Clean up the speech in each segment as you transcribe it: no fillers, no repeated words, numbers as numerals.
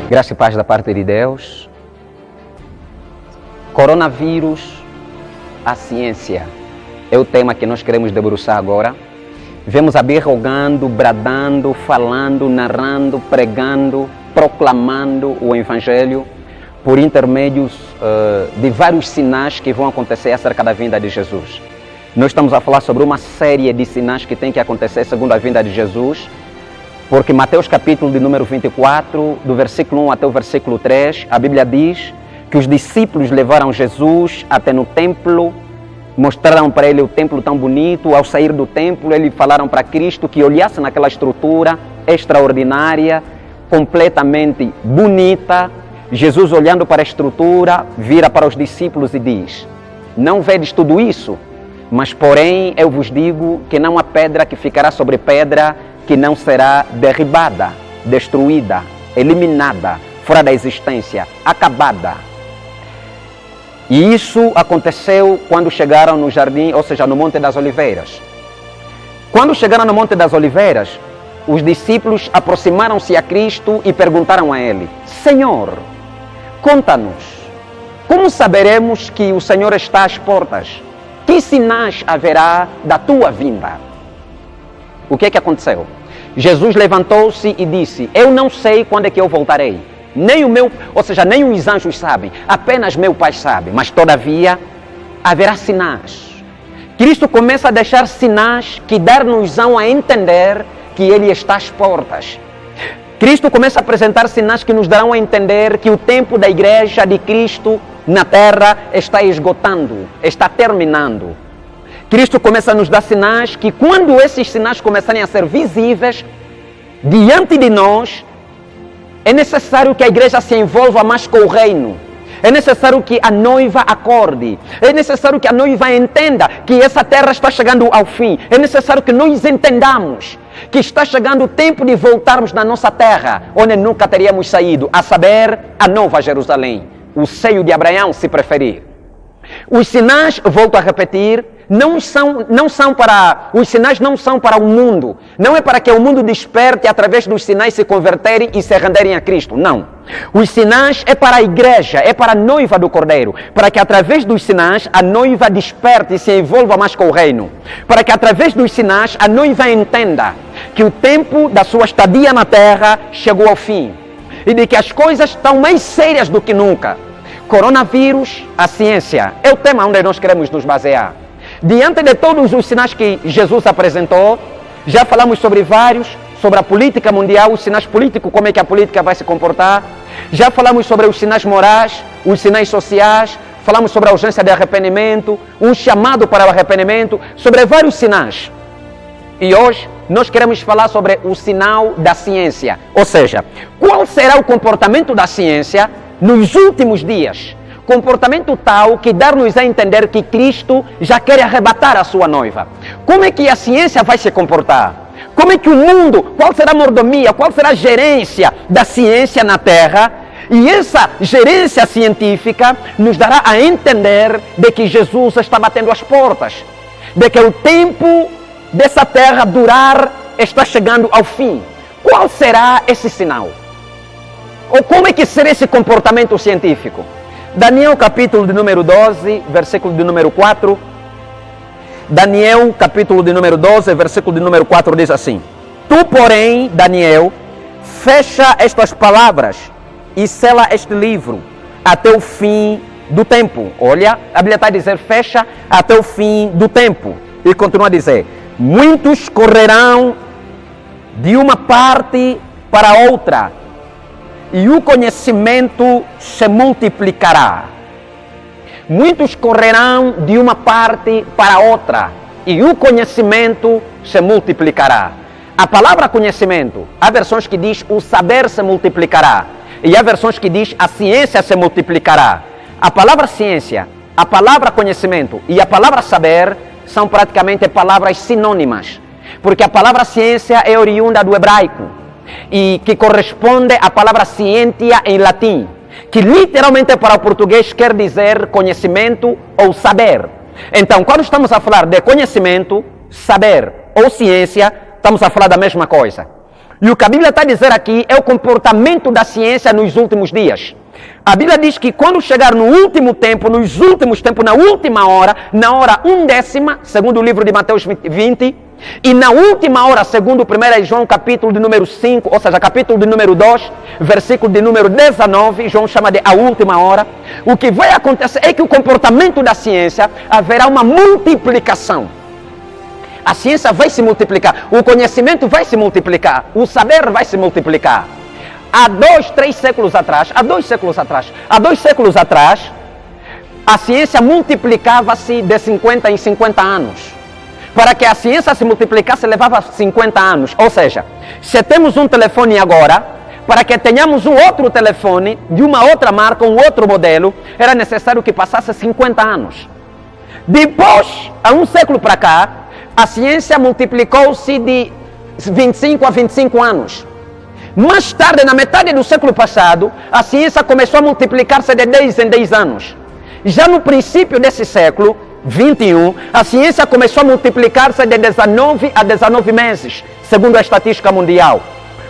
Graça e paz da parte de Deus. Coronavírus, a ciência, é o tema que nós queremos debruçar agora. Vemos a Bíblia rogando, bradando, falando, narrando, pregando, proclamando o Evangelho por intermédios de vários sinais que vão acontecer acerca da vinda de Jesus. Nós estamos a falar sobre uma série de sinais que tem que acontecer segundo a vinda de Jesus, porque Mateus capítulo de número 24, do versículo 1 até o versículo 3, a Bíblia diz que os discípulos levaram Jesus até no templo, mostraram para ele o templo tão bonito. Ao sair do templo, eles falaram para Cristo que olhasse naquela estrutura extraordinária, completamente bonita. Jesus, olhando para a estrutura, vira para os discípulos e diz: não vedes tudo isso? Mas porém eu vos digo que não há pedra que ficará sobre pedra que não será derribada, destruída, eliminada, fora da existência, acabada. E isso aconteceu quando chegaram no jardim, ou seja, no Monte das Oliveiras. Quando chegaram no Monte das Oliveiras, os discípulos aproximaram-se a Cristo e perguntaram a ele: Senhor, conta-nos, como saberemos que o Senhor está às portas? Que sinais haverá da tua vinda? O que aconteceu? Jesus levantou-se e disse: eu não sei quando é que eu voltarei. Nem os anjos sabem, apenas meu Pai sabe. Mas todavia haverá sinais. Cristo começa a deixar sinais que dar-nos-ão a entender que Ele está às portas. Cristo começa a apresentar sinais que nos darão a entender que o tempo da igreja de Cristo na terra está esgotando, está terminando. Cristo começa a nos dar sinais que, quando esses sinais começarem a ser visíveis diante de nós, é necessário que a igreja se envolva mais com o reino. É necessário que a noiva acorde. É necessário que a noiva entenda que essa terra está chegando ao fim. É necessário que nós entendamos que está chegando o tempo de voltarmos na nossa terra, onde nunca teríamos saído, a saber, a Nova Jerusalém, o seio de Abraão, se preferir. Os sinais, volto a repetir, os sinais não são para o mundo. Não é para que o mundo desperte através dos sinais se converterem e se renderem a Cristo. Não. Os sinais é para a igreja, é para a noiva do Cordeiro. Para que através dos sinais a noiva desperte e se envolva mais com o reino. Para que através dos sinais a noiva entenda que o tempo da sua estadia na terra chegou ao fim. E de que as coisas estão mais sérias do que nunca. Coronavírus, a ciência, é o tema onde nós queremos nos basear. Diante de todos os sinais que Jesus apresentou, já falamos sobre vários, sobre a política mundial, os sinais políticos, como é que a política vai se comportar. Já falamos sobre os sinais morais, os sinais sociais, falamos sobre a urgência de arrependimento, um chamado para o arrependimento, sobre vários sinais. E hoje nós queremos falar sobre o sinal da ciência, ou seja, qual será o comportamento da ciência nos últimos dias. Comportamento tal que dar-nos a entender que Cristo já quer arrebatar a sua noiva. Como é que a ciência vai se comportar? Como é que o mundo, qual será a mordomia, qual será a gerência da ciência na Terra? E essa gerência científica nos dará a entender de que Jesus está batendo as portas. De que o tempo dessa Terra durar está chegando ao fim. Qual será esse sinal? Ou como é que será esse comportamento científico? Daniel capítulo de número 12, versículo de número 4. Daniel capítulo de número 12, versículo de número 4 diz assim: tu, porém, Daniel, fecha estas palavras e sela este livro até o fim do tempo. Olha, a Bíblia está a dizer fecha até o fim do tempo. E continua a dizer: muitos correrão de uma parte para outra, e o conhecimento se multiplicará. Muitos correrão de uma parte para outra, e o conhecimento se multiplicará. A palavra conhecimento, há versões que diz o saber se multiplicará, e há versões que diz a ciência se multiplicará. A palavra ciência, a palavra conhecimento e a palavra saber são praticamente palavras sinônimas, porque a palavra ciência é oriunda do hebraico, e que corresponde à palavra scientia em latim, que literalmente para o português quer dizer conhecimento ou saber. Então, quando estamos a falar de conhecimento, saber ou ciência, estamos a falar da mesma coisa. E o que a Bíblia está a dizer aqui é o comportamento da ciência nos últimos dias. A Bíblia diz que quando chegar no último tempo, nos últimos tempos, na última hora, na hora 1/10, segundo o livro de Mateus 20, e na última hora, segundo 1 João capítulo de número 5, ou seja, capítulo de número 2, versículo de número 19, João chama de a última hora, o que vai acontecer é que o comportamento da ciência haverá uma multiplicação. A ciência vai se multiplicar, o conhecimento vai se multiplicar, o saber vai se multiplicar. Há 2 séculos atrás, a ciência multiplicava-se de 50 em 50 anos. Para que a ciência se multiplicasse, levava 50 anos. Ou seja, se temos um telefone agora, para que tenhamos um outro telefone, de uma outra marca, um outro modelo, era necessário que passasse 50 anos. Depois, há um século para cá, a ciência multiplicou-se de 25 a 25 anos. Mais tarde, na metade do século passado, a ciência começou a multiplicar-se de 10 em 10 anos. Já no princípio desse século, 21, a ciência começou a multiplicar-se de 19 a 19 meses, segundo a estatística mundial.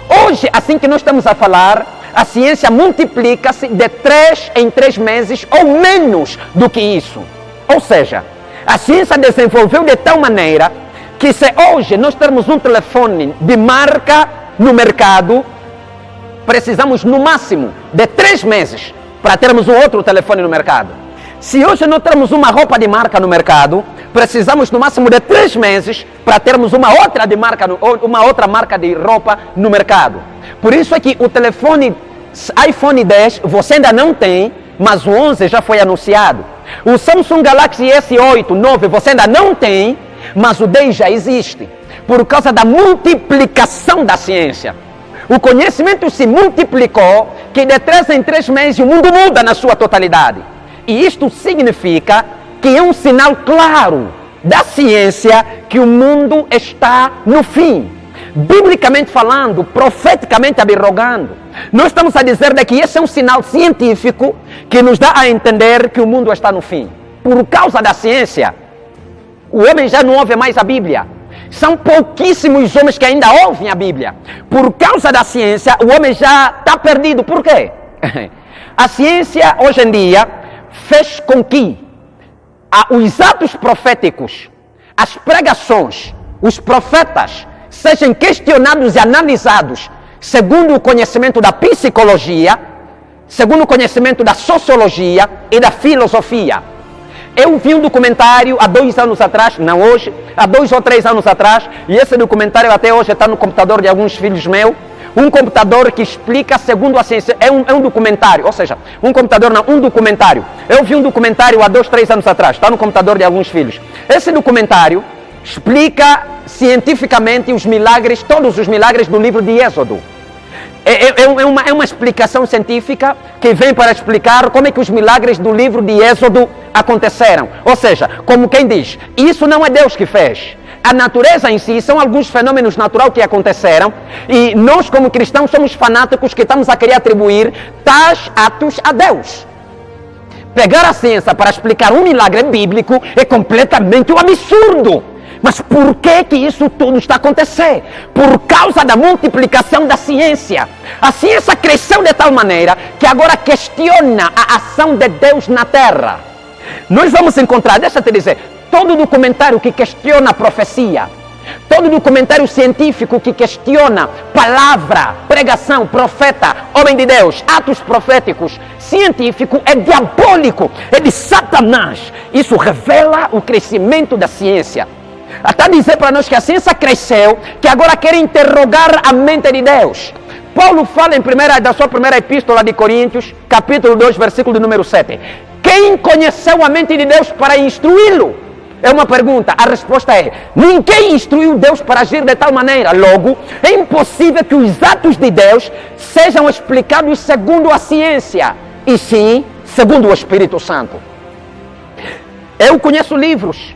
Hoje, assim que nós estamos a falar, a ciência multiplica-se de 3 em 3 meses ou menos do que isso. Ou seja, a ciência desenvolveu de tal maneira que se hoje nós termos um telefone de marca no mercado, precisamos no máximo de 3 meses para termos um outro telefone no mercado. Se hoje não temos uma roupa de marca no mercado, precisamos no máximo de 3 meses para termos uma outra marca de roupa no mercado. Por isso é que o telefone iPhone 10 você ainda não tem, mas o 11 já foi anunciado. O Samsung Galaxy S8, 9 você ainda não tem, mas o 10 já existe. Por causa da multiplicação da ciência. O conhecimento se multiplicou, que de 3 em 3 meses o mundo muda na sua totalidade. E isto significa que é um sinal claro da ciência que o mundo está no fim. Biblicamente falando, profeticamente abrogando. Nós estamos a dizer que esse é um sinal científico que nos dá a entender que o mundo está no fim. Por causa da ciência, o homem já não ouve mais a Bíblia. São pouquíssimos homens que ainda ouvem a Bíblia. Por causa da ciência, o homem já está perdido. Por quê? A ciência, hoje em dia, fez com que os atos proféticos, as pregações, os profetas, sejam questionados e analisados segundo o conhecimento da psicologia, segundo o conhecimento da sociologia e da filosofia. Eu vi um documentário há 2 anos atrás, não hoje, há 2 ou 3 anos atrás, e esse documentário até hoje está no computador de alguns filhos meus, um computador que explica segundo a ciência, é um documentário, ou seja, um documentário. Eu vi um documentário há 2, 3 anos atrás, está no computador de alguns filhos. Esse documentário explica cientificamente os milagres, todos os milagres do livro de Êxodo. É uma explicação científica que vem para explicar como é que os milagres do livro de Êxodo aconteceram. Ou seja, como quem diz, isso não é Deus que fez. A natureza em si são alguns fenômenos naturais que aconteceram e nós como cristãos somos fanáticos que estamos a querer atribuir tais atos a Deus. Pegar a ciência para explicar um milagre bíblico é completamente um absurdo. Mas por que isso tudo está acontecendo? Por causa da multiplicação da ciência. A ciência cresceu de tal maneira que agora questiona a ação de Deus na Terra. Nós vamos encontrar, deixa eu te dizer, todo documentário que questiona a profecia, todo documentário científico que questiona palavra, pregação, profeta, homem de Deus, atos proféticos, científico, é diabólico, é de Satanás. Isso revela o crescimento da ciência. Até dizer para nós que a ciência cresceu, que agora quer interrogar a mente de Deus. Paulo fala da sua primeira epístola de Coríntios, capítulo 2, versículo de número 7. Quem conheceu a mente de Deus para instruí-lo? É uma pergunta. A resposta é: ninguém instruiu Deus para agir de tal maneira. Logo, é impossível que os atos de Deus sejam explicados segundo a ciência, e sim segundo o Espírito Santo. Eu conheço livros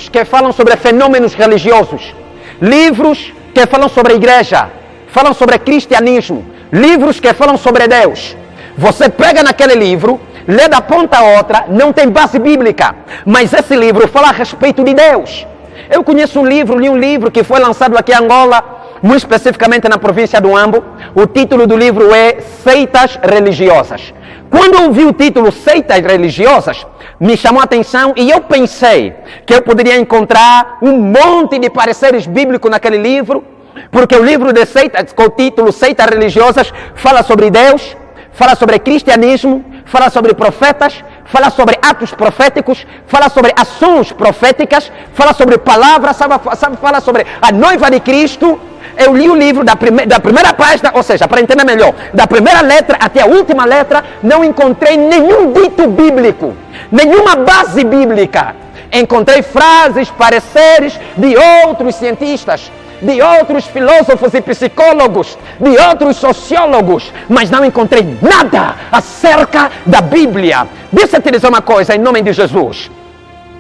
que falam sobre fenômenos religiosos, livros que falam sobre a igreja, falam sobre cristianismo, livros que falam sobre Deus. Você pega naquele livro, lê da ponta a outra, não tem base bíblica, mas esse livro fala a respeito de Deus. Eu conheço li um livro que foi lançado aqui em Angola muito especificamente na província do Ambo. O título do livro é Seitas Religiosas. Quando eu vi o título Seitas Religiosas, me chamou a atenção e eu pensei que eu poderia encontrar um monte de pareceres bíblicos naquele livro, porque o livro de seitas, com o título Seitas Religiosas, fala sobre Deus, fala sobre cristianismo, fala sobre profetas, fala sobre atos proféticos, fala sobre ações proféticas, fala sobre palavras, fala sobre a noiva de Cristo. Eu li o livro da primeira página, ou seja, para entender melhor, da primeira letra até a última letra, não encontrei nenhum dito bíblico, nenhuma base bíblica. Encontrei frases, pareceres de outros cientistas, de outros filósofos e psicólogos, de outros sociólogos, mas não encontrei nada acerca da Bíblia. Deixa eu te dizer uma coisa, em nome de Jesus.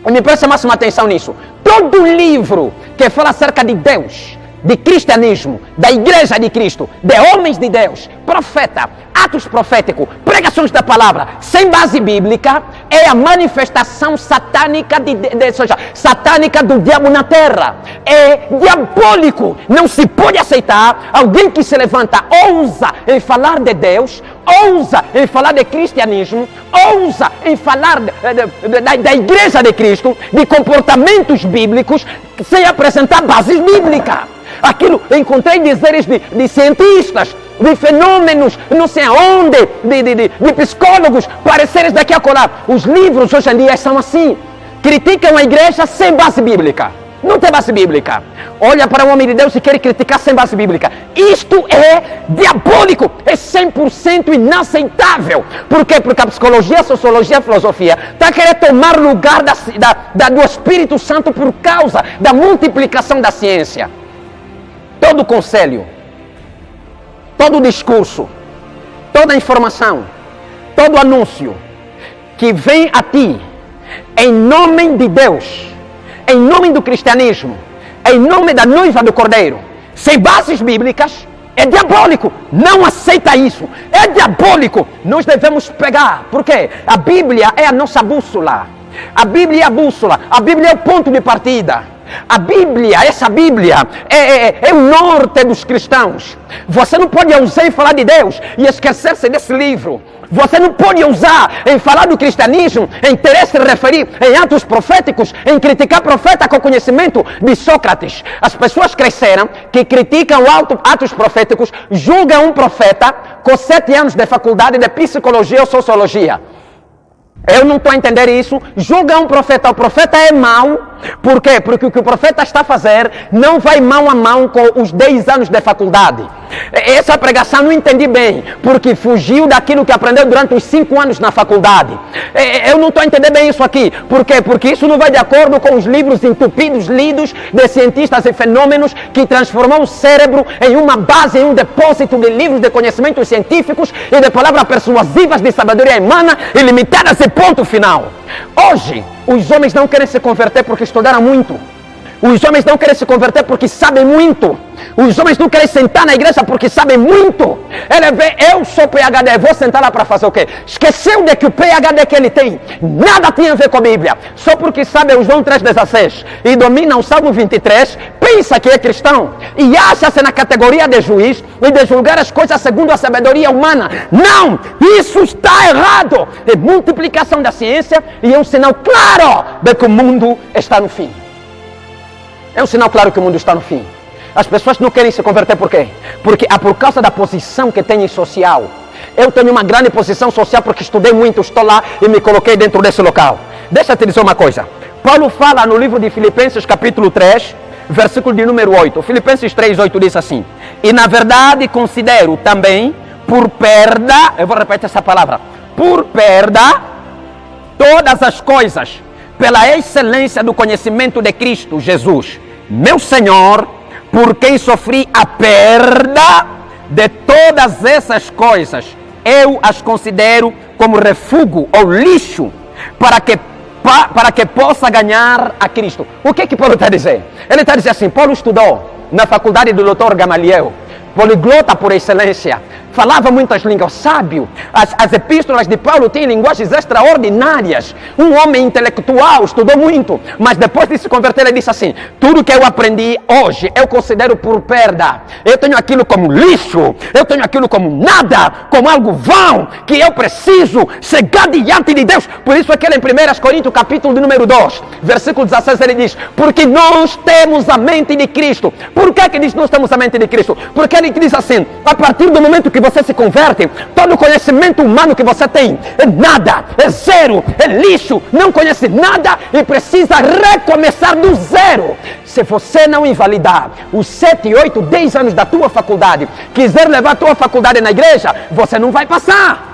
Me presta máxima atenção nisso. Todo livro que fala acerca de Deus, de cristianismo, da igreja de Cristo, de homens de Deus, profeta, atos proféticos, pregações da palavra, sem base bíblica, é a manifestação satânica, satânica do diabo na terra. É diabólico. Não se pode aceitar alguém que se levanta, ousa em falar de Deus, ousa em falar de cristianismo, ousa em falar da igreja de Cristo, de comportamentos bíblicos, sem apresentar bases bíblicas. Aquilo, encontrei dizeres de cientistas, de fenômenos, não sei aonde, de psicólogos, pareceres daqui a colar. Os livros hoje em dia são assim. Criticam a igreja sem base bíblica. Não tem base bíblica. Olha para o homem de Deus e quer criticar sem base bíblica. Isto é diabólico, é 100% inaceitável. Por quê? Porque a psicologia, a sociologia, a filosofia está querendo tomar lugar do Espírito Santo por causa da multiplicação da ciência. Todo conselho, todo discurso, toda informação, todo anúncio que vem a ti em nome de Deus, em nome do cristianismo, em nome da noiva do Cordeiro, sem bases bíblicas, é diabólico. Não aceita isso. É diabólico. Nós devemos pegar. Por quê? A Bíblia é a nossa bússola. A Bíblia é a bússola. A Bíblia é o ponto de partida. A Bíblia, essa Bíblia, é o norte dos cristãos. Você não pode ousar em falar de Deus e esquecer-se desse livro. Você não pode ousar em falar do cristianismo, em querer se referir em atos proféticos, em criticar profeta com conhecimento de Sócrates. As pessoas cresceram que criticam atos proféticos, julgam um profeta com 7 anos de faculdade de psicologia ou sociologia. Eu não estou a entender isso. Julga um profeta, o profeta é mau. Por quê? Porque o que o profeta está a fazer não vai mão a mão com os 10 anos de faculdade. Essa pregação não entendi bem, porque fugiu daquilo que aprendeu durante os 5 anos na faculdade. Eu não estou a entender bem isso aqui. Por quê? Porque isso não vai de acordo com os livros entupidos, lidos de cientistas e fenômenos que transformou o cérebro em uma base, em um depósito de livros de conhecimentos científicos e de palavras persuasivas de sabedoria humana ilimitadas e ponto final. Hoje, os homens não querem se converter porque estudaram muito. Os homens não querem se converter porque sabem muito. Os homens não querem sentar na igreja porque sabem muito. Ele vê, eu sou PhD, vou sentar lá para fazer o quê? Esqueceu de que o PhD que ele tem nada tinha a ver com a Bíblia. Só porque sabe o João 3,16 e domina o Salmo 23, pensa que é cristão e acha-se na categoria de juiz e de julgar as coisas segundo a sabedoria humana. Não! Isso está errado! É multiplicação da ciência e é um sinal claro de que o mundo está no fim. É um sinal claro que o mundo está no fim. As pessoas não querem se converter por quê? Porque é por causa da posição que têm social. Eu tenho uma grande posição social porque estudei muito, estou lá e me coloquei dentro desse local. Deixa eu te dizer uma coisa. Paulo fala no livro de Filipenses capítulo 3, versículo de número 8. Filipenses 3, 8 diz assim: e na verdade considero também por perda, eu vou repetir essa palavra, por perda, todas as coisas, pela excelência do conhecimento de Cristo Jesus, meu Senhor, por quem sofri a perda de todas essas coisas, eu as considero como refúgio ou lixo, para que possa ganhar a Cristo. O que Paulo está dizendo? Ele está dizendo assim: Paulo estudou na faculdade do Dr. Gamaliel, poliglota por excelência, falava muitas línguas, sábio. As epístolas de Paulo têm linguagens extraordinárias. Um homem intelectual, estudou muito, mas depois de se converter ele disse assim: tudo que eu aprendi hoje eu considero por perda. Eu tenho aquilo como lixo, eu tenho aquilo como nada, como algo vão, que eu preciso chegar diante de Deus. Por isso é que ele em 1 Coríntios capítulo de número 2, versículo 16, ele diz: porque nós temos a mente de Cristo. Por que diz nós temos a mente de Cristo? Porque ele diz assim: a partir do momento que você se converte, todo o conhecimento humano que você tem é nada, é zero, é lixo, não conhece nada e precisa recomeçar do zero. Se você não invalidar os 7, 8, 10 anos da tua faculdade, quiser levar a tua faculdade na igreja, você não vai passar.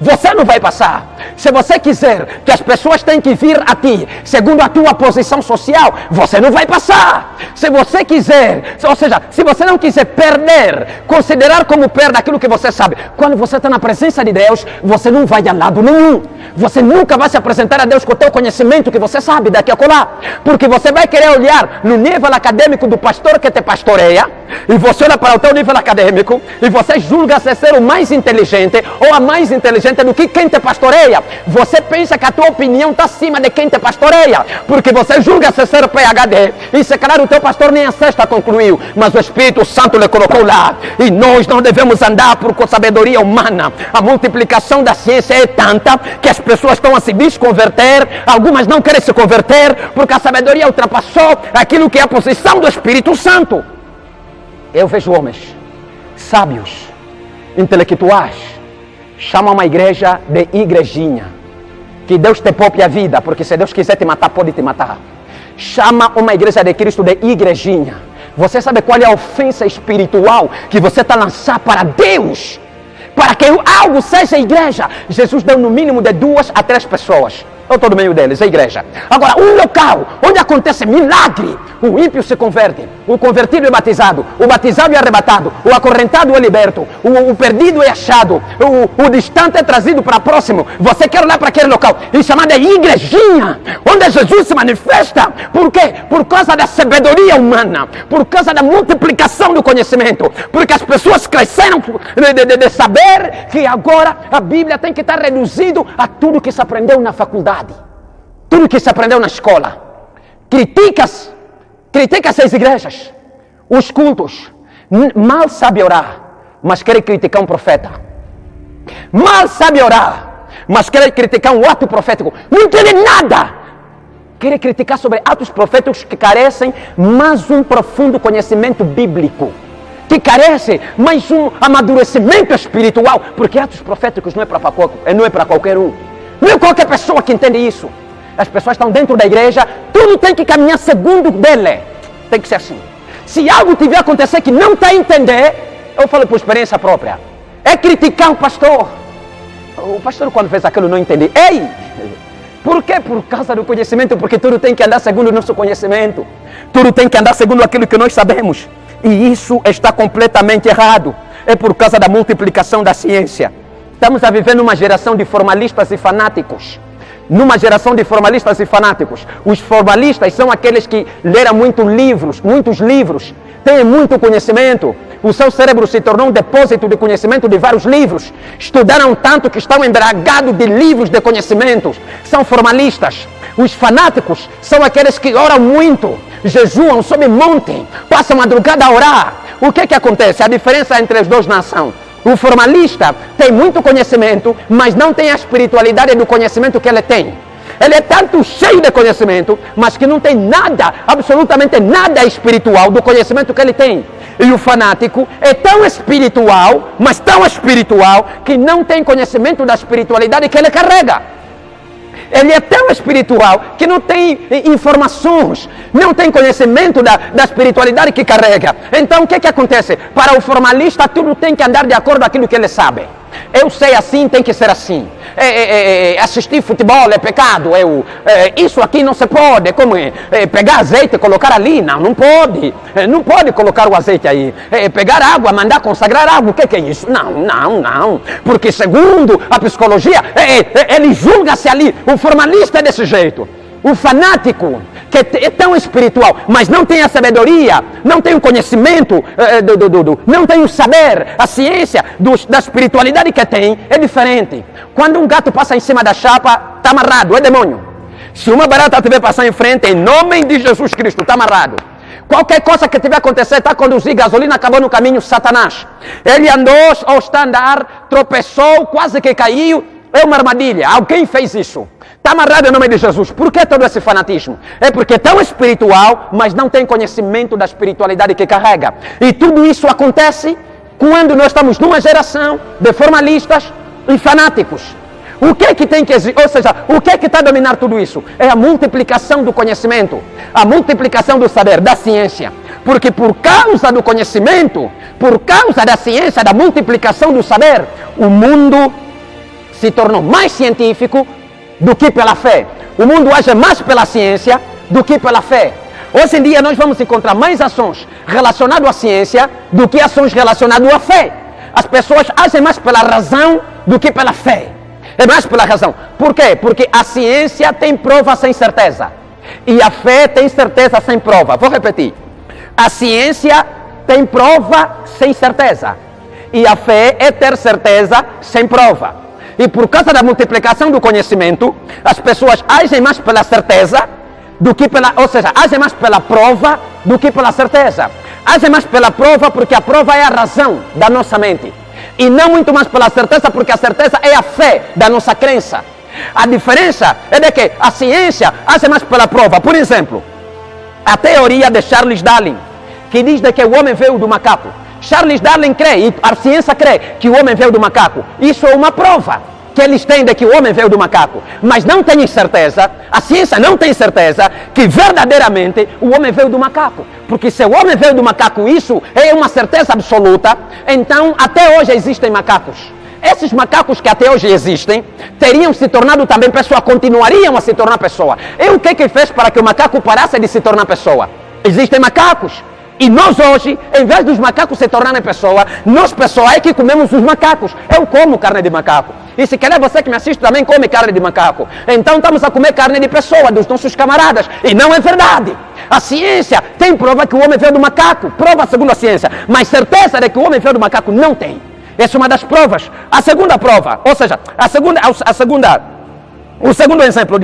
Você não vai passar. Se você quiser que as pessoas tenham que vir a ti, segundo a tua posição social, você não vai passar. Se você quiser, ou seja, se você não quiser perder, considerar como perda aquilo que você sabe, quando você está na presença de Deus, você não vai a lado nenhum. Você nunca vai se apresentar a Deus com o teu conhecimento que você sabe daqui a colar. Porque você vai querer olhar no nível acadêmico do pastor que te pastoreia, e você olha para o teu nível acadêmico, e você julga ser o mais inteligente, ou a mais inteligente do que quem te pastoreia. Você pensa que a tua opinião está acima de quem te pastoreia, porque você julga ser PhD, e se calhar o teu pastor nem a sexta concluiu, mas o Espírito Santo lhe colocou lá. E nós não devemos andar por sabedoria humana. A multiplicação da ciência é tanta que as pessoas estão a se desconverter, algumas não querem se converter, porque a sabedoria ultrapassou aquilo que é a posição do Espírito Santo. Eu vejo homens sábios, intelectuais, chama uma igreja de igrejinha. Que Deus te poupe a vida, porque se Deus quiser te matar, pode te matar. Chama uma igreja de Cristo de igrejinha. Você sabe qual é a ofensa espiritual que você está lançando para Deus? Para que algo seja igreja. Jesus deu no mínimo de 2 a 3 pessoas. Eu estou no meio deles, a igreja. Agora, um local onde acontece milagre. O ímpio se converte, o convertido é batizado, o batizado é arrebatado, o acorrentado é liberto, o perdido é achado, o distante é trazido para próximo. Você quer olhar para aquele local e chamar de igrejinha, onde Jesus se manifesta. Por quê? Por causa da sabedoria humana, por causa da multiplicação do conhecimento, porque as pessoas cresceram de saber que agora a Bíblia tem que estar reduzido a tudo que se aprendeu na faculdade, tudo que se aprendeu na escola. Critica as igrejas, os cultos. Mal sabe orar, mas quer criticar um profeta. Mal sabe orar, mas quer criticar um ato profético. Não entende nada. Quer criticar sobre atos proféticos que carecem mais um profundo conhecimento bíblico, que carece mais um amadurecimento espiritual, porque atos proféticos não é para qualquer um. Não é qualquer pessoa que entende isso. As pessoas estão dentro da igreja, tudo tem que caminhar segundo dele. Tem que ser assim. Se algo tiver a acontecer que não está a entender, eu falo por experiência própria, é criticar o pastor. O pastor quando fez aquilo não entendeu. Ei! Por quê? Por causa do conhecimento, porque tudo tem que andar segundo o nosso conhecimento. Tudo tem que andar segundo aquilo que nós sabemos. E isso está completamente errado. É por causa da multiplicação da ciência. Estamos a viver numa geração de formalistas e fanáticos. Numa geração de formalistas e fanáticos. Os formalistas são aqueles que leram muitos livros, têm muito conhecimento. O seu cérebro se tornou um depósito de conhecimento de vários livros. Estudaram tanto que estão embriagados de livros de conhecimentos. São formalistas. Os fanáticos são aqueles que oram muito, jejuam, sobem monte, passam a madrugada a orar. O que acontece? A diferença entre as duas nações. O formalista tem muito conhecimento, mas não tem a espiritualidade do conhecimento que ele tem. Ele é tanto cheio de conhecimento, mas que não tem nada, absolutamente nada espiritual do conhecimento que ele tem. E o fanático é tão espiritual, mas tão espiritual, que não tem conhecimento da espiritualidade que ele carrega. Ele é tão espiritual que não tem informações, não tem conhecimento da espiritualidade que carrega. Então o que acontece? Para o formalista tudo tem que andar de acordo com aquilo que ele sabe. Eu sei assim, tem que ser assim. Assistir futebol é pecado. Isso aqui não se pode. Como pegar azeite e colocar ali? Não pode. Não pode colocar o azeite aí. Pegar água, mandar consagrar água. O que é isso? Não. Porque segundo a psicologia, ele julga-se ali. O formalista é desse jeito. O fanático que é tão espiritual, mas não tem a sabedoria, não tem o conhecimento, não tem o saber, a ciência da espiritualidade que tem, é diferente. Quando um gato passa em cima da chapa, está amarrado, é demônio. Se uma barata tiver passar em frente, em nome de Jesus Cristo, está amarrado. Qualquer coisa que tiver acontecer, está a conduzir, gasolina acabou no caminho, Satanás. Ele andou ao está a andar, tropeçou, quase que caiu, é uma armadilha. Alguém fez isso. Está amarrado em nome de Jesus. Por que todo esse fanatismo? É porque é tão espiritual, mas não tem conhecimento da espiritualidade que carrega. E tudo isso acontece quando nós estamos numa geração de formalistas e fanáticos. O que é que tem que existir? Ou seja, o que é que está a dominar tudo isso? É a multiplicação do conhecimento, a multiplicação do saber, da ciência. Porque por causa do conhecimento, por causa da ciência, da multiplicação do saber, o mundo se tornou mais científico do que pela fé. O mundo age mais pela ciência do que pela fé. Hoje em dia nós vamos encontrar mais ações relacionadas à ciência do que ações relacionadas à fé. As pessoas agem mais pela razão do que pela fé. É mais pela razão. Por quê? Porque a ciência tem prova sem certeza. E a fé tem certeza sem prova. Vou repetir. A ciência tem prova sem certeza. E a fé é ter certeza sem prova. E por causa da multiplicação do conhecimento, as pessoas agem mais pela certeza do que pela... Ou seja, agem mais pela prova do que pela certeza. Agem mais pela prova porque a prova é a razão da nossa mente. E não muito mais pela certeza, porque a certeza é a fé da nossa crença. A diferença é de que a ciência age mais pela prova. Por exemplo, a teoria de Charles Darwin, que diz de que o homem veio do macaco. Charles Darwin crê, e a ciência crê, que o homem veio do macaco. Isso é uma prova que eles têm de que o homem veio do macaco. Mas não têm certeza, a ciência não tem certeza que verdadeiramente o homem veio do macaco. Porque se o homem veio do macaco, isso é uma certeza absoluta, então até hoje existem macacos. Esses macacos que até hoje existem, teriam se tornado também pessoa, continuariam a se tornar pessoa. E o que fez para que o macaco parasse de se tornar pessoa? Existem macacos. E nós hoje, em vez dos macacos se tornarem pessoa, nós pessoas é que comemos os macacos. Eu como carne de macaco. E se calhar você que me assiste também come carne de macaco. Então estamos a comer carne de pessoa, dos nossos camaradas. E não é verdade. A ciência tem prova que o homem veio do macaco. Prova segundo a ciência. Mas certeza de que o homem veio do macaco não tem. Essa é uma das provas. A segunda prova, ou seja, o segundo exemplo,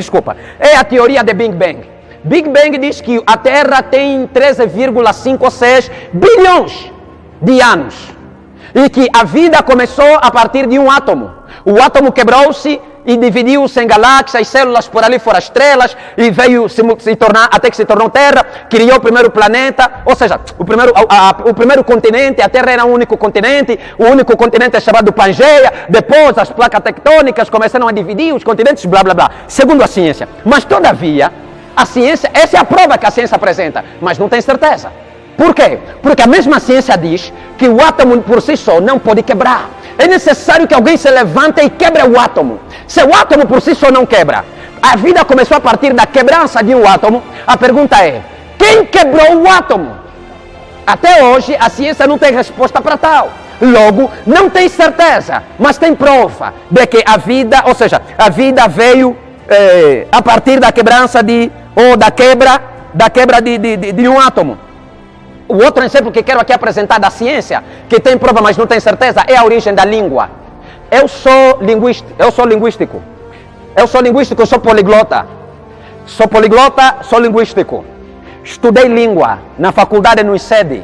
é a teoria de Big Bang. Big Bang diz que a Terra tem 13,56 bilhões de anos. E que a vida começou a partir de um átomo. O átomo quebrou-se e dividiu-se em galáxias, células, por ali foram estrelas, e veio se tornar, até que se tornou Terra, criou o primeiro planeta, ou seja, o primeiro continente. A Terra era um único continente, o único continente é chamado Pangeia. Depois as placas tectônicas começaram a dividir os continentes, blá blá blá, segundo a ciência. Mas todavia, a ciência, essa é a prova que a ciência apresenta, mas não tem certeza. Por quê? Porque a mesma ciência diz que o átomo por si só não pode quebrar. É necessário que alguém se levante e quebre o átomo. Se o átomo por si só não quebra, a vida começou a partir da quebrança de um átomo. A pergunta é, quem quebrou o átomo? Até hoje a ciência não tem resposta para tal. Logo, não tem certeza, mas tem prova de que a vida, ou seja, a vida veio a partir da quebrança da quebra de um átomo. O outro exemplo que quero aqui apresentar da ciência, que tem prova, mas não tem certeza, é a origem da língua. Eu sou linguístico, eu sou poliglota. Sou linguístico. Estudei língua na faculdade no ICED.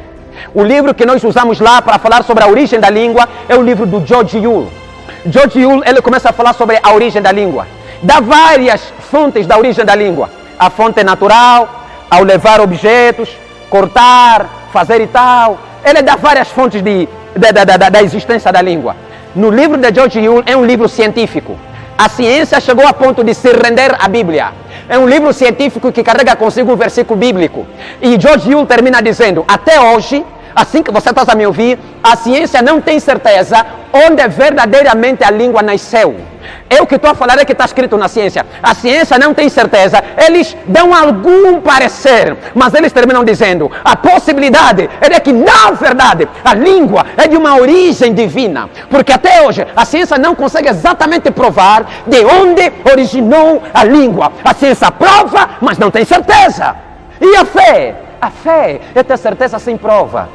O livro que nós usamos lá para falar sobre a origem da língua é o livro do George Yule. George Yule, ele começa a falar sobre a origem da língua. Dá várias fontes da origem da língua. A fonte natural, ao levar objetos, cortar, fazer e tal. Ele dá várias fontes da existência da língua. No livro de George Yule é um livro científico. A ciência chegou a ponto de se render à Bíblia. É um livro científico que carrega consigo um versículo bíblico. E George Yule termina dizendo, até hoje, assim que você está a me ouvir, a ciência não tem certeza onde verdadeiramente a língua nasceu. Eu que estou a falar é que está escrito na ciência. A ciência não tem certeza. Eles dão algum parecer, mas eles terminam dizendo, a possibilidade é de que, na verdade, a língua é de uma origem divina. Porque até hoje, a ciência não consegue exatamente provar de onde originou a língua. A ciência prova, mas não tem certeza. E a fé? A fé é ter certeza sem prova.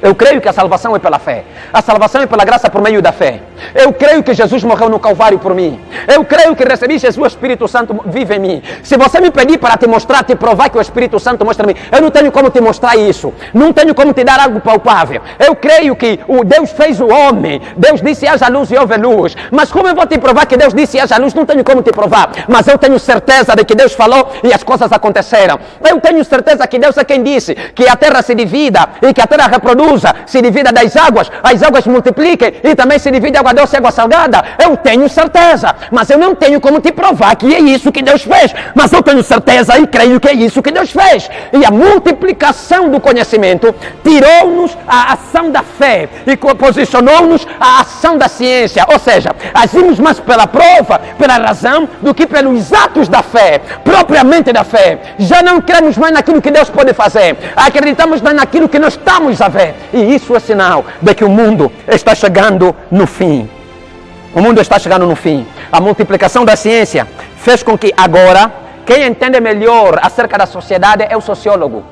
Eu creio que a salvação é pela fé. A salvação é pela graça por meio da fé. Eu creio que Jesus morreu no Calvário por mim. Eu creio que recebi Jesus, o Espírito Santo vive em mim. Se você me pedir para te mostrar, te provar que o Espírito Santo mostra em mim, eu não tenho como te mostrar isso. Não tenho como te dar algo palpável. Eu creio que o Deus fez o homem. Deus disse, haja luz e houve luz. Mas como eu vou te provar que Deus disse, haja luz? Não tenho como te provar. Mas eu tenho certeza de que Deus falou e as coisas aconteceram. Eu tenho certeza que Deus é quem disse que a terra se divida e que a terra reproduz. Se divida das águas, as águas multipliquem e também se divide água doce e água salgada. Eu tenho certeza, mas eu não tenho como te provar que é isso que Deus fez. Mas eu tenho certeza e creio que é isso que Deus fez. E a multiplicação do conhecimento tirou-nos a ação da fé e posicionou-nos a ação da ciência. Ou seja, agimos mais pela prova, pela razão, do que pelos atos da fé, propriamente da fé. Já não cremos mais naquilo que Deus pode fazer. Acreditamos mais naquilo que nós estamos a ver. E isso é sinal de que o mundo está chegando no fim. O mundo está chegando no fim. A multiplicação da ciência fez com que agora, quem entende melhor acerca da sociedade é o sociólogo.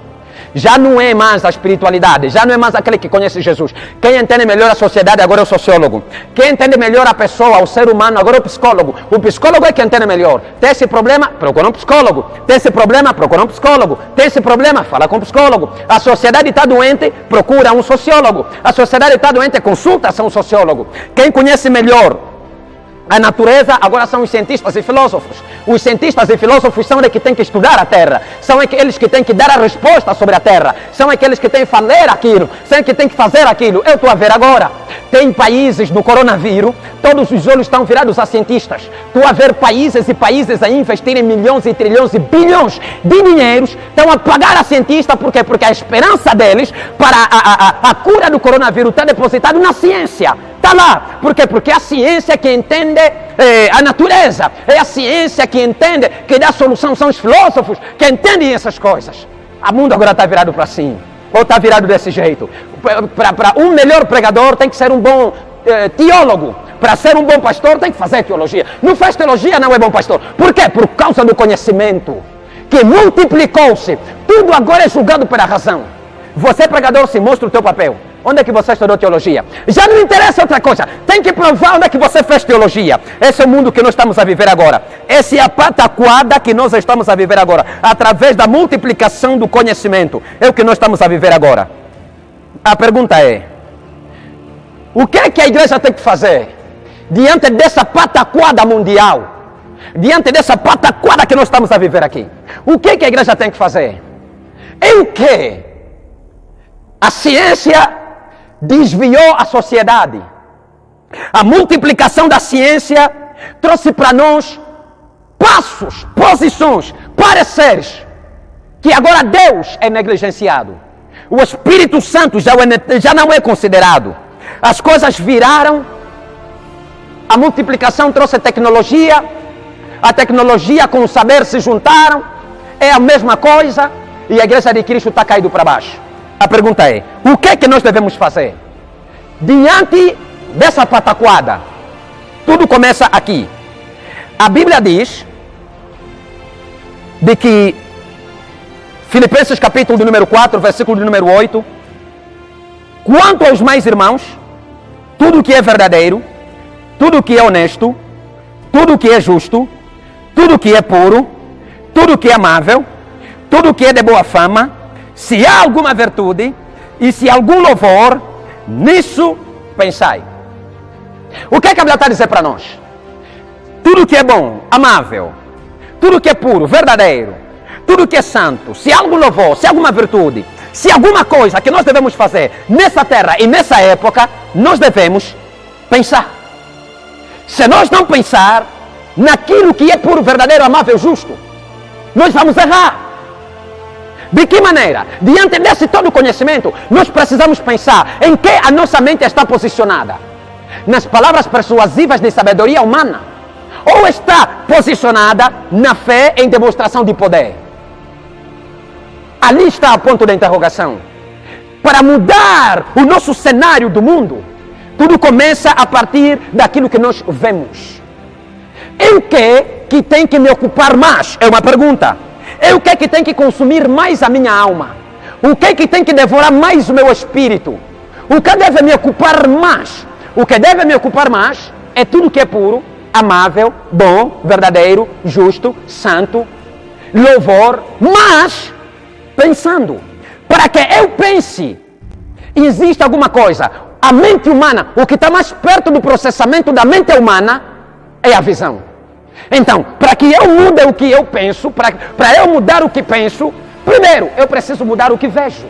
Já não é mais a espiritualidade, já não é mais aquele que conhece Jesus. Quem entende melhor a sociedade agora é o sociólogo. Quem entende melhor a pessoa, o ser humano, agora é o psicólogo. O psicólogo é quem entende melhor. Tem esse problema? Procura um psicólogo. Tem esse problema? Procura um psicólogo. Tem esse problema? Fala com um psicólogo. A sociedade está doente? Procura um sociólogo. A sociedade está doente? Consulta-se um sociólogo. Quem conhece melhor a natureza agora são os cientistas e filósofos. Os cientistas e filósofos são aqueles que têm que estudar a Terra. São aqueles que têm que dar a resposta sobre a Terra. São aqueles que têm que fazer aquilo. São que têm que fazer aquilo. Eu estou a ver agora. Tem países no coronavírus, todos os olhos estão virados a cientistas. Estou a ver países e países a investirem milhões e trilhões e bilhões de dinheiros. Estão a pagar a cientista. Por quê? Porque a esperança deles para a cura do coronavírus está depositada na ciência. Está lá. Por quê? Porque a ciência é que entende a natureza. É a ciência que entende, que dá solução. São os filósofos que entendem essas coisas. O mundo agora está virado para cima. Ou está virado desse jeito. Para um melhor pregador tem que ser um bom teólogo. Para ser um bom pastor tem que fazer teologia. Não faz teologia, não é bom pastor. Por quê? Por causa do conhecimento que multiplicou-se. Tudo agora é julgado pela razão. Você, pregador, se mostra o teu papel. Onde é que você estudou teologia? Já não interessa outra coisa. Tem que provar onde é que você fez teologia. Esse é o mundo que nós estamos a viver agora. Essa é a pataquada que nós estamos a viver agora. Através da multiplicação do conhecimento. É o que nós estamos a viver agora. A pergunta é, o que é que a igreja tem que fazer diante dessa pataquada mundial? Diante dessa pataquada que nós estamos a viver aqui? O que é que a igreja tem que fazer? É o que? A ciência desviou a sociedade. A multiplicação da ciência trouxe para nós passos, posições, pareceres, que agora Deus é negligenciado. O Espírito Santo já não é considerado. As coisas viraram, a multiplicação trouxe tecnologia, a tecnologia com o saber se juntaram, é a mesma coisa, e a igreja de Cristo está caído para baixo. A pergunta é, o que é que nós devemos fazer? Diante dessa pataquada, tudo começa aqui. A Bíblia diz de que, Filipenses capítulo de número 4, versículo de número 8, quanto aos mais irmãos, tudo que é verdadeiro, tudo que é honesto, tudo que é justo, tudo que é puro, tudo que é amável, tudo que é de boa fama, se há alguma virtude e se há algum louvor, nisso pensai. O que é que a Bíblia está a dizer para nós? Tudo que é bom, amável, tudo que é puro, verdadeiro, tudo que é santo, se há algum louvor, se há alguma virtude, se há alguma coisa que nós devemos fazer nessa terra e nessa época, nós devemos pensar. Se nós não pensar naquilo que é puro, verdadeiro, amável, justo, nós vamos errar. De que maneira? Diante desse todo conhecimento, nós precisamos pensar em que a nossa mente está posicionada. nas palavras persuasivas de sabedoria humana, ou está posicionada na fé em demonstração de poder? Ali está o ponto da interrogação. Para mudar o nosso cenário do mundo, tudo começa a partir daquilo que nós vemos. É o que tem que me ocupar mais? É uma pergunta. É o que tem que consumir mais a minha alma? O que tem que devorar mais o meu espírito? O que deve me ocupar mais? O que deve me ocupar mais é tudo que é puro, amável, bom, verdadeiro, justo, santo, louvor, mas pensando. Para que eu pense, existe alguma coisa. A mente humana, o que está mais perto do processamento da mente humana é a visão. Então, para que eu mude o que eu penso, para eu mudar o que penso, primeiro, eu preciso mudar o que vejo.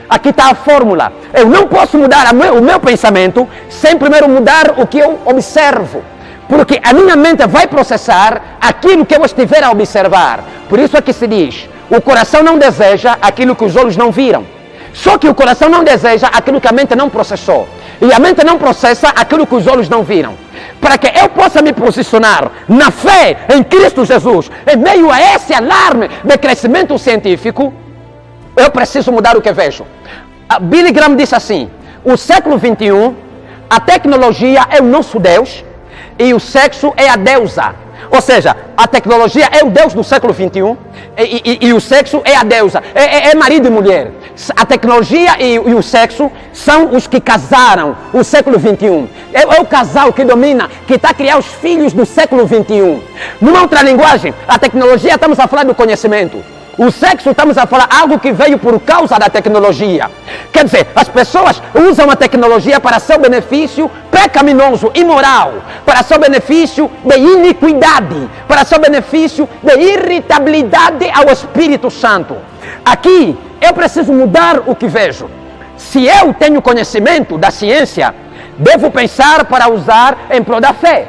Aqui está a fórmula. Eu não posso mudar o meu pensamento sem primeiro mudar o que eu observo. Porque a minha mente vai processar aquilo que eu estiver a observar. Por isso é que se diz, o coração não deseja aquilo que os olhos não viram. Só que o coração não deseja aquilo que a mente não processou. E a mente não processa aquilo que os olhos não viram. Para que eu possa me posicionar na fé em Cristo Jesus, em meio a esse alarme de crescimento científico, eu preciso mudar o que vejo. Billy Graham disse assim, o século XXI, a tecnologia é o nosso Deus e o sexo é a deusa. Ou seja, a tecnologia é o Deus do século XXI e o sexo é a deusa, é marido e mulher. A tecnologia e o sexo são os que casaram o século XXI. É o casal que domina, que está a criar os filhos do século XXI. Numa outra linguagem, a tecnologia, estamos a falar do conhecimento. O sexo, estamos a falar algo que veio por causa da tecnologia. Quer dizer, as pessoas usam a tecnologia para seu benefício pecaminoso, imoral, para seu benefício de iniquidade, para seu benefício de irritabilidade ao Espírito Santo. Aqui, eu preciso mudar o que vejo. Se eu tenho conhecimento da ciência, devo pensar para usar em prol da fé.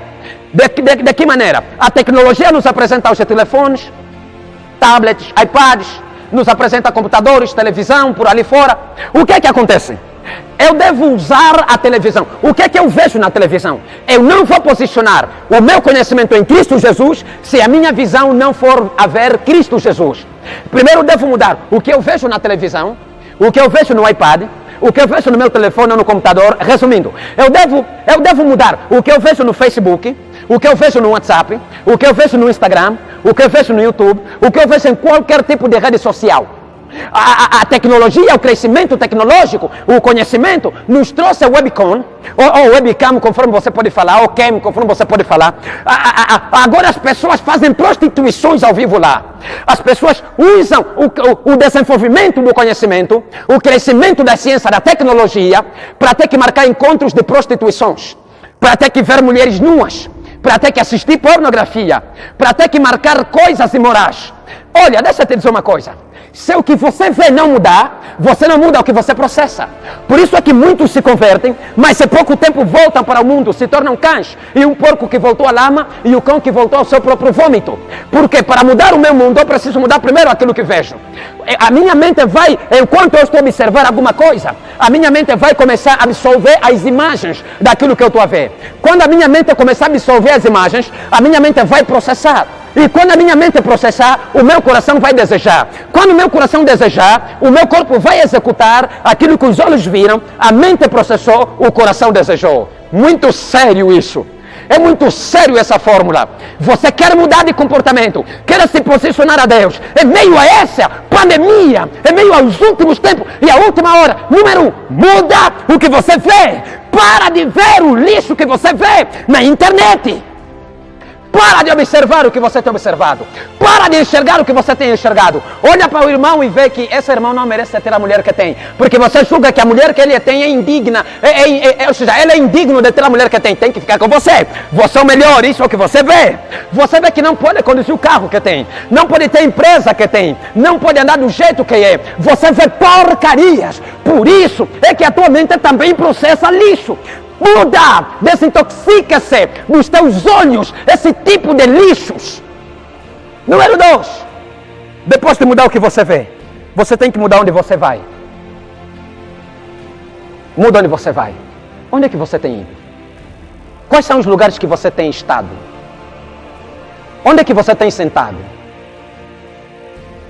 De que maneira? A tecnologia nos apresenta os telefones, tablets, iPads, nos apresenta computadores, televisão, por ali fora. O que é que acontece? Eu devo usar a televisão. O que é que eu vejo na televisão? Eu não vou posicionar o meu conhecimento em Cristo Jesus se a minha visão não for a ver Cristo Jesus. Primeiro eu devo mudar o que eu vejo na televisão, o que eu vejo no iPad, o que eu vejo no meu telefone ou no computador. Resumindo, eu devo mudar o que eu vejo no Facebook, o que eu vejo no WhatsApp, o que eu vejo no Instagram, o que eu vejo no YouTube, o que eu vejo em qualquer tipo de rede social. A tecnologia, o crescimento tecnológico, o conhecimento nos trouxe a webcam, ou webcam, conforme você pode falar, ou cam, conforme você pode falar. Agora as pessoas fazem prostituições ao vivo lá. As pessoas usam o desenvolvimento do conhecimento, o crescimento da ciência, da tecnologia, para ter que marcar encontros de prostituições, para ter que ver mulheres nuas, para ter que assistir pornografia, para ter que marcar coisas imorais. Olha, deixa eu te dizer uma coisa. Se o que você vê não mudar, você não muda o que você processa. Por isso é que muitos se convertem, mas em pouco tempo voltam para o mundo, se tornam cães. E um porco que voltou à lama e o cão que voltou ao seu próprio vômito. Porque para mudar o meu mundo, eu preciso mudar primeiro aquilo que vejo. A minha mente vai, enquanto eu estou a observar alguma coisa, a minha mente vai começar a absorver as imagens daquilo que eu estou a ver. Quando a minha mente começar a absorver as imagens, a minha mente vai processar. E quando a minha mente processar, o meu coração vai desejar. Quando o meu coração desejar, o meu corpo vai executar aquilo que os olhos viram, a mente processou, o coração desejou. Muito sério isso. É muito sério essa fórmula. Você quer mudar de comportamento, quer se posicionar a Deus. Em meio a essa pandemia, em meio aos últimos tempos e à última hora, número 1, muda o que você vê. Para de ver o lixo que você vê na internet. Para de observar o que você tem observado. Para de enxergar o que você tem enxergado. Olha para o irmão e vê que esse irmão não merece ter a mulher que tem. Porque você julga que a mulher que ele tem é indigna. Ou seja, ele é indigno de ter a mulher que tem. Tem que ficar com você. Você é o melhor, isso é o que você vê. Você vê que não pode conduzir o carro que tem. Não pode ter a empresa que tem. Não pode andar do jeito que é. Você vê porcarias. Por isso é que a tua mente também processa lixo. Muda, desintoxica-se dos teus olhos esse tipo de lixos. Número 2, depois de mudar o que você vê, você tem que mudar onde você vai. Muda onde você vai. Onde é que você tem ido? Quais são os lugares que você tem estado? Onde é que você tem sentado?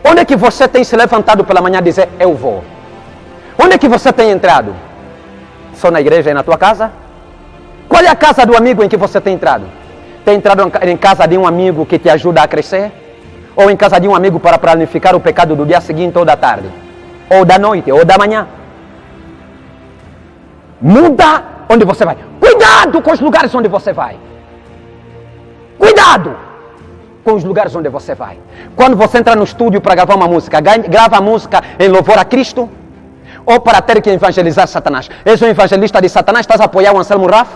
Onde é que você tem se levantado pela manhã e dizer, eu vou? Onde é que você tem entrado? Só na igreja e na tua casa? Qual é a casa do amigo em que você tem entrado? Tem entrado em casa de um amigo que te ajuda a crescer? Ou em casa de um amigo para planificar o pecado do dia seguinte ou da tarde? Ou da noite, ou da manhã? Muda onde você vai. Cuidado com os lugares onde você vai. Cuidado com os lugares onde você vai. Quando você entra no estúdio para gravar uma música, grava a música em louvor a Cristo? Ou para ter que evangelizar Satanás? És um evangelista de Satanás? Estás a apoiar o Anselmo Raf?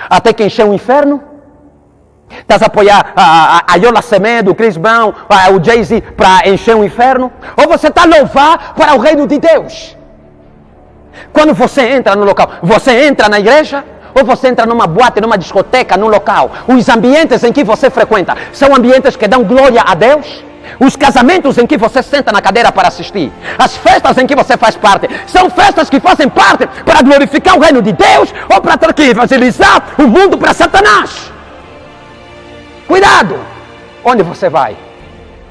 Até que encher o inferno? Estás a apoiar a Yola Semedo, o Chris Brown, o Jay-Z para encher o inferno? Ou você está a louvar para o reino de Deus? Quando você entra no local, você entra na igreja? Ou você entra numa boate, numa discoteca, num local? Os ambientes em que você frequenta são ambientes que dão glória a Deus? Os casamentos em que você senta na cadeira para assistir, as festas em que você faz parte, são festas que fazem parte para glorificar o reino de Deus ou para ter que evangelizar o mundo para Satanás? Cuidado onde você vai,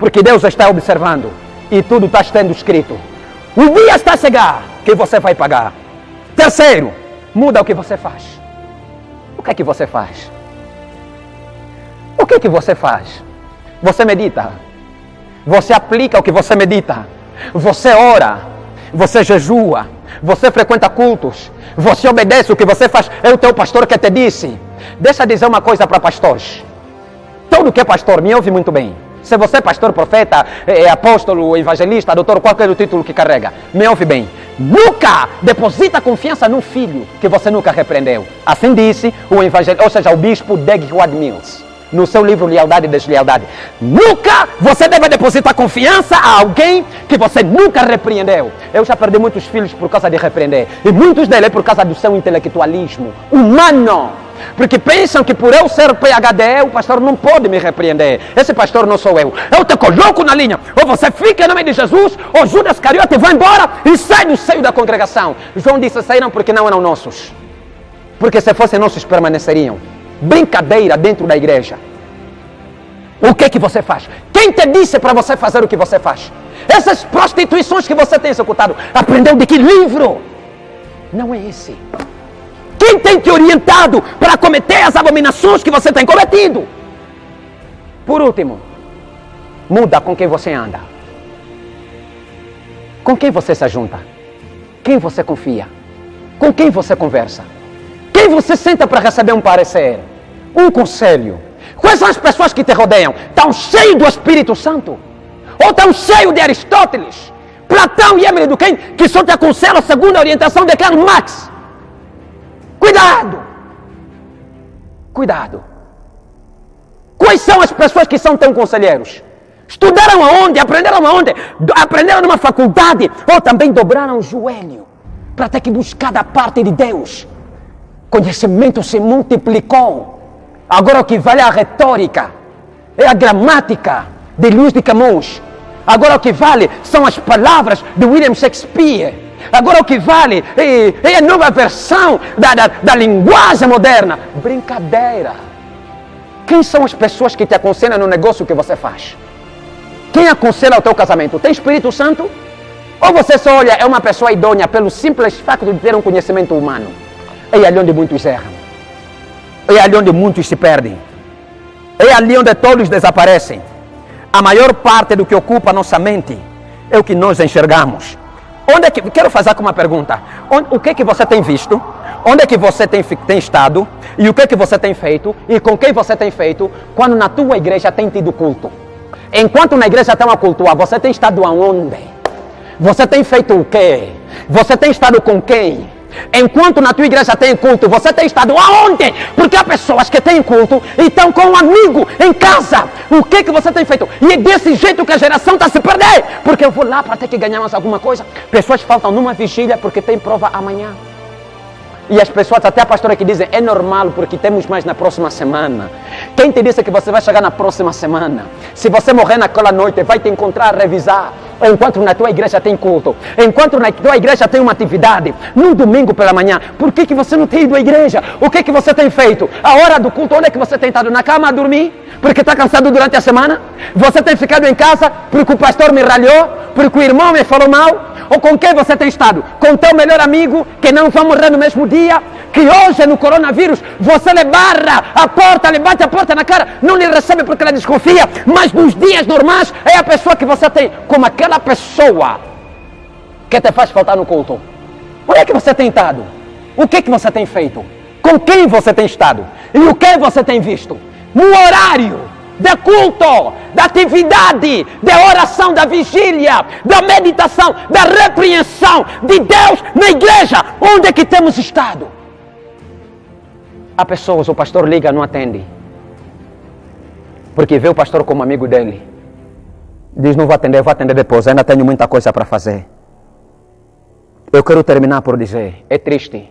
porque Deus está observando e tudo está sendo escrito. O dia está a chegar que você vai pagar. Terceiro, muda o que você faz. O que é que você faz? O que é que você faz? Você medita. Você aplica o que você medita. Você ora. Você jejua. Você frequenta cultos. Você obedece o que você faz. É o teu pastor que te disse. Deixa eu dizer uma coisa para pastores. Todo que é pastor, me ouve muito bem. Se você é pastor, profeta, apóstolo, evangelista, doutor, qual é o título que carrega, me ouve bem. Nunca deposita confiança num filho que você nunca repreendeu. Assim disse o evangelista, ou seja, o bispo Dag Heward-Mills, no seu livro Lealdade e Deslealdade. Nunca você deve depositar confiança a alguém que você nunca repreendeu. Eu já perdi muitos filhos por causa de repreender. E muitos deles por causa do seu intelectualismo humano. Porque pensam que por eu ser PhD, o pastor não pode me repreender. Esse pastor não sou eu. Eu te coloco na linha. Ou você fica em nome de Jesus, ou Judas Iscariote vai embora e sai do seio da congregação. João disse, saíram porque não eram nossos. Porque se fossem nossos, permaneceriam. Brincadeira dentro da igreja. O que é que você faz? Quem te disse para você fazer o que você faz? Essas prostituições que você tem executado, aprendeu de que livro? Não é esse. Quem tem te orientado para cometer as abominações que você tem cometido? Por último, muda com quem você anda. Com quem você se junta? Quem você confia? Com quem você conversa? Quem você senta para receber um parecer? Um conselho? Quais são as pessoas que te rodeiam? Estão cheios do Espírito Santo? Ou estão cheios de Aristóteles, Platão e Emily Durkheim, que só te aconselham segundo a orientação de Karl Marx? Cuidado! Cuidado! Quais são as pessoas que são teus conselheiros? Estudaram aonde? Aprenderam aonde? Aprenderam numa faculdade? Ou também dobraram o joelho para ter que buscar da parte de Deus? Conhecimento se multiplicou. Agora o que vale é a retórica, é a gramática de Luís de Camões. Agora o que vale são as palavras de William Shakespeare. Agora o que vale é a nova versão da linguagem moderna. Brincadeira. Quem são as pessoas que te aconselham no negócio que você faz? Quem aconselha o teu casamento? Tem Espírito Santo? Ou você só olha, é uma pessoa idônea pelo simples facto de ter um conhecimento humano? É ali onde muitos erram. É ali onde muitos se perdem. É ali onde todos desaparecem. A maior parte do que ocupa nossa mente é o que nós enxergamos. Onde é que, quero fazer uma pergunta. O que é que você tem visto? Onde é que você tem estado? E o que é que você tem feito? E com quem você tem feito? Quando na tua igreja tem tido culto. Enquanto na igreja tem uma cultura, você tem estado aonde? Você tem feito o quê? Você tem estado com quem? Enquanto na tua igreja tem culto, você tem estado aonde? Porque há pessoas que têm culto e estão com um amigo em casa. O que que você tem feito? E é desse jeito que a geração está a se perder. Porque eu vou lá para ter que ganhar mais alguma coisa. Pessoas faltam numa vigília porque tem prova amanhã. E as pessoas, até a pastora que dizem, é normal porque temos mais na próxima semana. Quem te disse que você vai chegar na próxima semana? Se você morrer naquela noite, vai te encontrar a revisar. enquanto na tua igreja tem culto, enquanto na tua igreja tem uma atividade, num domingo pela manhã, por que você não tem ido à igreja? O que você tem feito? A hora do culto, onde é que você tem estado? Na cama a dormir? Porque está cansado durante a semana? Você tem ficado em casa porque o pastor me ralhou? Porque o irmão me falou mal? Ou com quem você tem estado? Com teu melhor amigo, que não vai morrer no mesmo dia? Que hoje no coronavírus você lhe barra a porta, lhe bate a porta na cara, não lhe recebe porque ela desconfia, mas nos dias normais é a pessoa que você tem, como aquela pessoa que te faz faltar no culto. Onde é que você tem estado? O que você tem feito? Com quem você tem estado? E o que você tem visto? No horário de culto, da atividade, da oração, da vigília, da meditação, da repreensão de Deus na igreja, onde é que temos estado? Há pessoas, o pastor liga, não atende, porque vê o pastor como amigo dele, diz, não vou atender depois, ainda tenho muita coisa para fazer. Eu quero terminar por dizer, é triste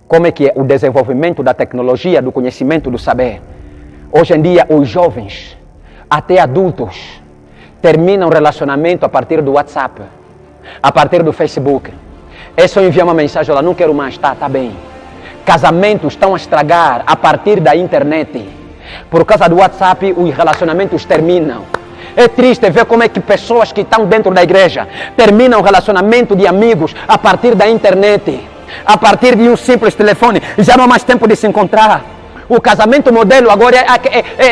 como é que é o desenvolvimento da tecnologia, do conhecimento, do saber. Hoje em dia, os jovens, até adultos, terminam relacionamento a partir do WhatsApp, a partir do Facebook. É só enviar uma mensagem, olha, não quero mais, tá bem. Casamentos estão a estragar a partir da internet. Por causa do WhatsApp, os relacionamentos terminam. É triste ver como é que pessoas que estão dentro da igreja terminam o relacionamento de amigos a partir da internet, a partir de um simples telefone. Já não há mais tempo de se encontrar. O casamento modelo agora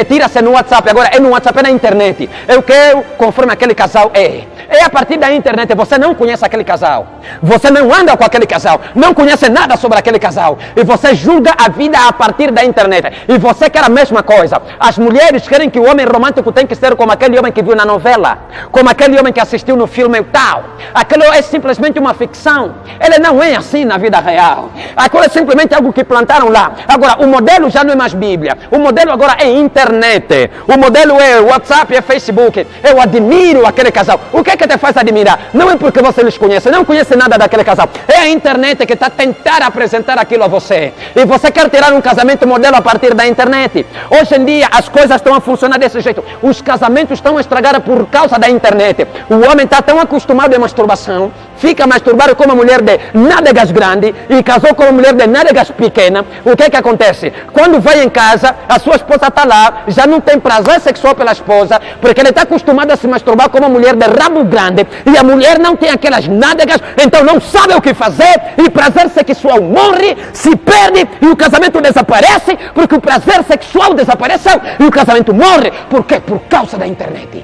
tira-se no WhatsApp, agora é no WhatsApp, é na internet. É o que conforme aquele casal é. É a partir da internet, você não conhece aquele casal. Você não anda com aquele casal, não conhece nada sobre aquele casal. E você julga a vida a partir da internet. E você quer a mesma coisa. As mulheres querem que o homem romântico tem que ser como aquele homem que viu na novela, como aquele homem que assistiu no filme tal. Aquilo é simplesmente uma ficção. Ele não é assim na vida real. Aquilo é simplesmente algo que plantaram lá. Agora, o modelo já não é mais Bíblia. O modelo agora é internet. O modelo é WhatsApp, é Facebook. Eu admiro aquele casal. O que é que te faz admirar? Não é porque você os conhece, não conhece nada daquele casal. É a internet que está tentando apresentar aquilo a você. E você quer tirar um casamento modelo a partir da internet. Hoje em dia as coisas estão a funcionar desse jeito. Os casamentos estão a estragar por causa da internet. O homem está tão acostumado à masturbação, fica masturbado com uma mulher de nádegas grande e casou com uma mulher de nádegas pequena. O que é que acontece? Quando vai em casa, a sua esposa está lá, já não tem prazer sexual pela esposa, porque ele está acostumado a se masturbar com uma mulher de rabo grande e a mulher não tem aquelas nádegas, então não sabe o que fazer e prazer sexual morre, se perde e o casamento desaparece, porque o prazer sexual desapareceu e o casamento morre. Por quê? Por causa da internet.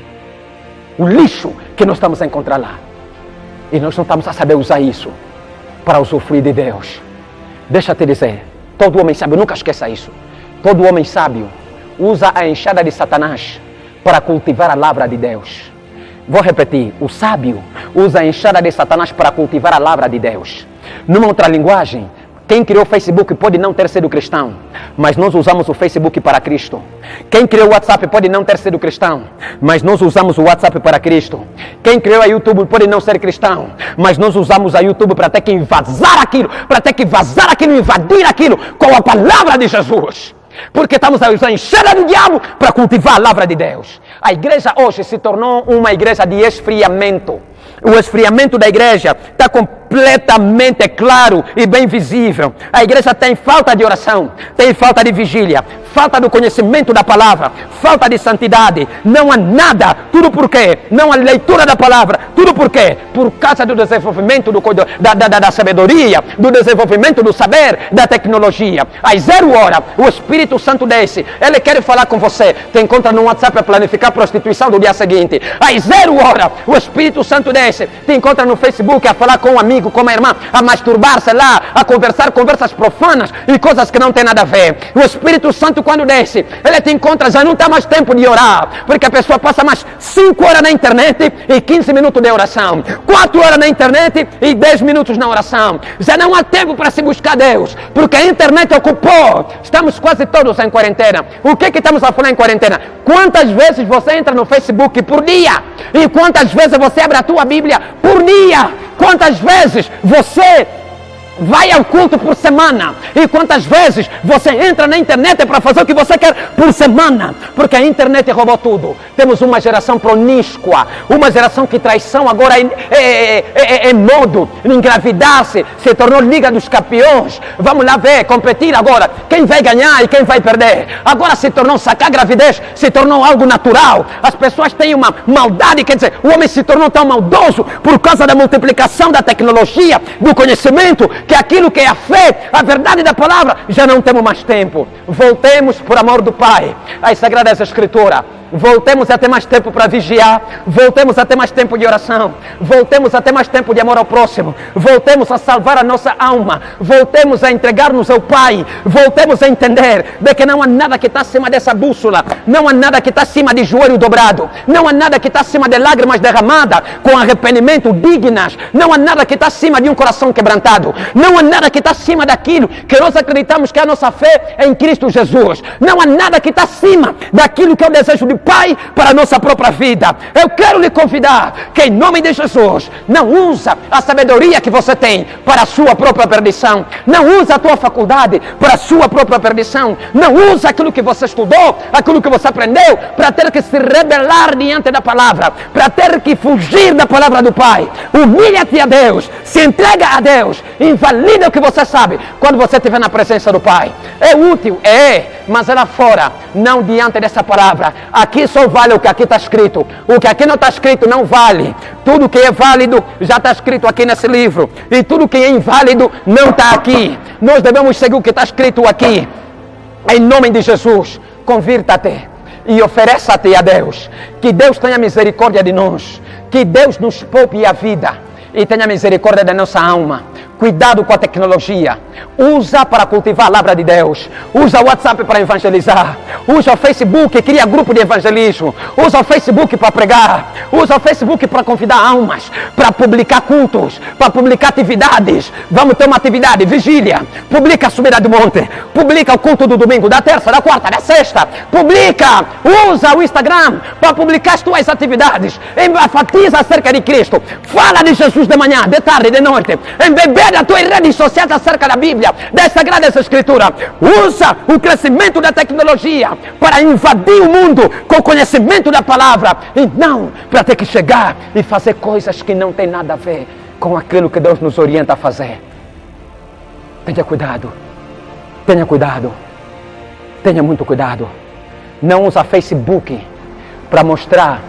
O lixo que nós estamos a encontrar lá. E nós não estamos a saber usar isso para usufruir de Deus. Deixa eu te dizer, todo homem sábio, nunca esqueça isso. Todo homem sábio usa a enxada de Satanás para cultivar a lavra de Deus. Vou repetir, o sábio usa a enxada de Satanás para cultivar a lavra de Deus. Numa outra linguagem, quem criou o Facebook pode não ter sido cristão, mas nós usamos o Facebook para Cristo. Quem criou o WhatsApp pode não ter sido cristão, mas nós usamos o WhatsApp para Cristo. Quem criou a YouTube pode não ser cristão, mas nós usamos a YouTube para ter que vazar aquilo, invadir aquilo com a palavra de Jesus. Porque estamos a usar a enxada do diabo para cultivar a palavra de Deus. A igreja hoje se tornou uma igreja de esfriamento. O esfriamento da igreja está completamente claro e bem visível. A igreja tem falta de oração, tem falta de vigília, falta do conhecimento da palavra, falta de santidade. Não há nada. Tudo por quê? Não há leitura da palavra. Tudo por quê? Por causa do desenvolvimento da sabedoria, do desenvolvimento do saber, da tecnologia. Às 0 horas, o Espírito Santo desce. Ele quer falar com você. Te encontra no WhatsApp a planificar a prostituição do dia seguinte. Às 0 horas, o Espírito Santo desce. Te encontra no Facebook a falar com um amigo, com uma irmã, a masturbar-se lá, a conversar conversas profanas e coisas que não tem nada a ver. O Espírito Santo, quando desce, ele te encontra, já não está mais tempo de orar, porque a pessoa passa mais 5 horas na internet e 15 minutos de oração, 4 horas na internet e 10 minutos na oração. Já não há tempo para se buscar Deus, porque a internet ocupou. Estamos quase todos em quarentena. O que estamos a falar em quarentena? Quantas vezes você entra no Facebook por dia? E quantas vezes você abre a tua Bíblia por dia? Quantas vezes você vai ao culto por semana. E quantas vezes você entra na internet para fazer o que você quer por semana? Porque a internet roubou tudo. Temos uma geração promíscua, uma geração que traição agora é modo, engravidar-se, se tornou liga dos campeões. Vamos lá ver, competir agora, quem vai ganhar e quem vai perder. Agora se tornou sacar gravidez, se tornou algo natural. As pessoas têm uma maldade, quer dizer, o homem se tornou tão maldoso por causa da multiplicação da tecnologia, do conhecimento, que aquilo que é a fé, a verdade da palavra, já não temos mais tempo. Voltemos, por amor do Pai, às Sagradas Escrituras. Voltemos a ter mais tempo para vigiar. Voltemos a ter mais tempo de oração. Voltemos a ter mais tempo de amor ao próximo. Voltemos a salvar a nossa alma. Voltemos a entregar-nos ao Pai. Voltemos a entender de que não há nada que está acima dessa bússola. Não há nada que está acima de joelho dobrado. Não há nada que está acima de lágrimas derramadas com arrependimento dignas. Não há nada que está acima de um coração quebrantado. Não há nada que está acima daquilo que nós acreditamos que é a nossa fé em Cristo Jesus. Não há nada que está acima daquilo que é o desejo de Pai para a nossa própria vida. Eu quero lhe convidar que em nome de Jesus não usa a sabedoria que você tem para a sua própria perdição. Não usa a tua faculdade para a sua própria perdição. Não usa aquilo que você estudou, aquilo que você aprendeu para ter que se rebelar diante da palavra, para ter que fugir da palavra do Pai. Humilha-te a Deus, se entrega a Deus, invalida o que você sabe quando você estiver na presença do Pai. É útil? É, mas é lá fora, não diante dessa palavra. Aqui só vale o que aqui está escrito. O que aqui não está escrito não vale. Tudo que é válido já está escrito aqui nesse livro. E tudo que é inválido não está aqui. Nós devemos seguir o que está escrito aqui. Em nome de Jesus, convirta-te e ofereça-te a Deus. Que Deus tenha misericórdia de nós. Que Deus nos poupe a vida e tenha misericórdia da nossa alma. Cuidado com a tecnologia. Usa para cultivar a palavra de Deus. Usa o WhatsApp para evangelizar. Usa o Facebook e cria grupo de evangelismo. Usa o Facebook para pregar. Usa o Facebook para convidar almas. Para publicar cultos. Para publicar atividades. Vamos ter uma atividade, vigília. Publica a subida do monte. Publica o culto do domingo, da terça, da quarta, da sexta. Publica. Usa o Instagram para publicar as tuas atividades. Enfatiza acerca de Cristo. Fala de Jesus de manhã, de tarde, de noite. Embebeda as tuas redes sociais acerca da Bíblia, das Sagradas Escrituras. Usa o crescimento da tecnologia para invadir o mundo com o conhecimento da palavra e não para ter que chegar e fazer coisas que não tem nada a ver com aquilo que Deus nos orienta a fazer. Tenha cuidado. Tenha cuidado. Tenha muito cuidado. Não usa Facebook para mostrar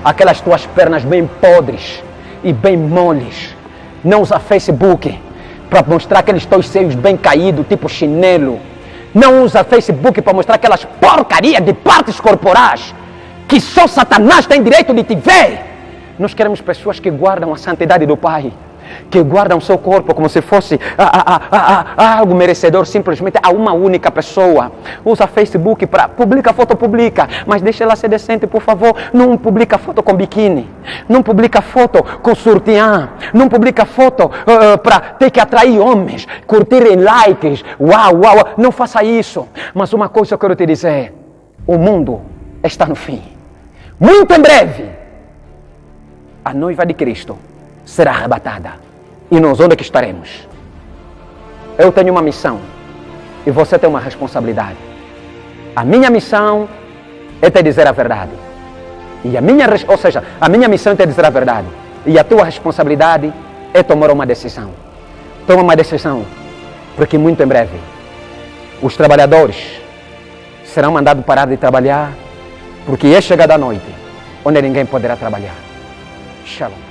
aquelas tuas pernas bem podres e bem moles. Não usa Facebook para mostrar aqueles teus seios bem caídos, tipo chinelo. Não usa Facebook para mostrar aquelas porcarias de partes corporais que só Satanás tem direito de te ver. Nós queremos pessoas que guardam a santidade do Pai, que guardam seu corpo como se fosse algo merecedor simplesmente a uma única pessoa. Usa Facebook para publica foto, publica, mas deixa ela ser decente, por favor. Não publica foto com biquíni, não publica foto com sutiã, não publica foto para ter que atrair homens, curtirem likes, uau, não faça isso. Mas uma coisa eu quero te dizer, o mundo está no fim. Muito em breve, a noiva de Cristo será arrebatada. E nós onde é que estaremos? Eu tenho uma missão e você tem uma responsabilidade. A minha missão é te dizer a verdade. E a minha missão é te dizer a verdade. E a tua responsabilidade é tomar uma decisão. Toma uma decisão, porque muito em breve os trabalhadores serão mandados parar de trabalhar, porque é chegada a noite onde ninguém poderá trabalhar. Shalom.